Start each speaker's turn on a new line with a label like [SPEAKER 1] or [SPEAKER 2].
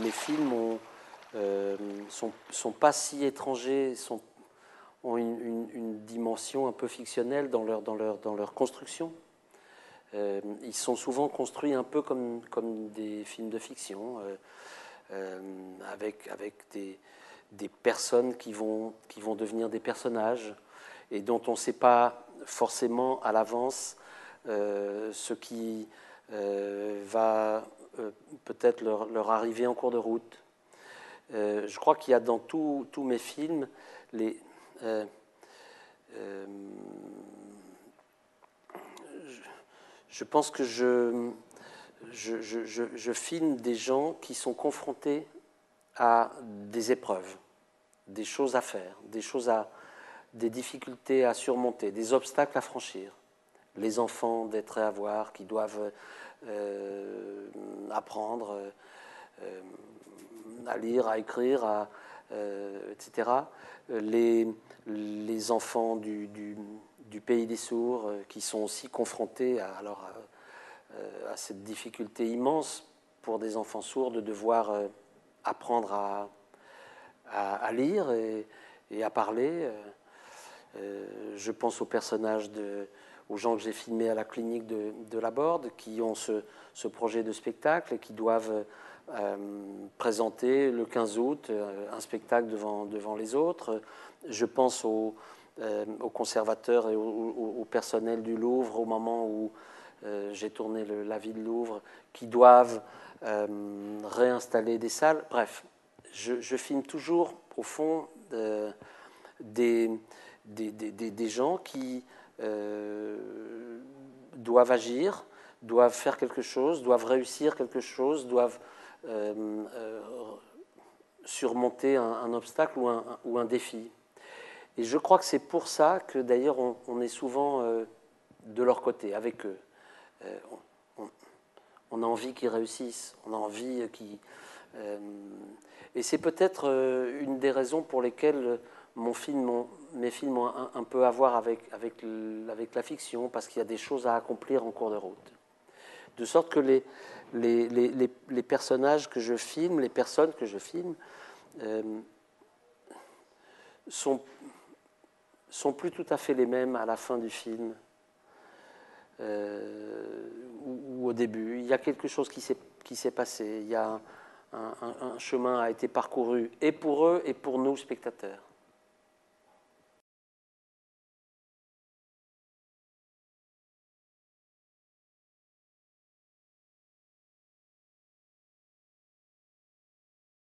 [SPEAKER 1] mes films sont pas si étrangers, ont une dimension un peu fictionnelle dans leur construction. Ils sont souvent construits un peu comme des films de fiction, avec des personnes qui vont devenir des personnages et dont on ne sait pas forcément à l'avance ce qui va peut-être leur arriver en cours de route. Je crois qu'il y a dans tous mes films je pense que je filme des gens qui sont confrontés à des épreuves, des choses à faire, des difficultés à surmonter, des obstacles à franchir. Les enfants d'être et avoir qui doivent apprendre à lire, à écrire, etc. Les enfants du pays des sourds qui sont aussi confrontés à cette difficulté immense pour des enfants sourds de devoir apprendre à lire et à parler. Je pense aux personnages, aux gens que j'ai filmés à la clinique de la Borde, qui ont ce projet de spectacle et qui doivent présenter le 15 août un spectacle devant les autres. Je pense aux conservateurs et au personnel du Louvre au moment où j'ai tourné la vie de Louvre, qui doivent réinstaller des salles. Bref, je filme toujours, au fond, des gens qui doivent agir, doivent faire quelque chose, doivent réussir quelque chose, doivent surmonter un obstacle ou un défi. Et je crois que c'est pour ça que d'ailleurs on est souvent de leur côté, avec eux. On a envie qu'ils réussissent, on a envie qu'ils... et c'est peut-être une des raisons pour lesquelles mes films ont un peu à voir avec la fiction, parce qu'il y a des choses à accomplir en cours de route. De sorte que les personnages que je filme, les personnes que je filme, sont plus tout à fait les mêmes à la fin du film ou au début. Il y a quelque chose qui s'est passé, il y a un chemin a été parcouru, et pour eux et pour nous, spectateurs.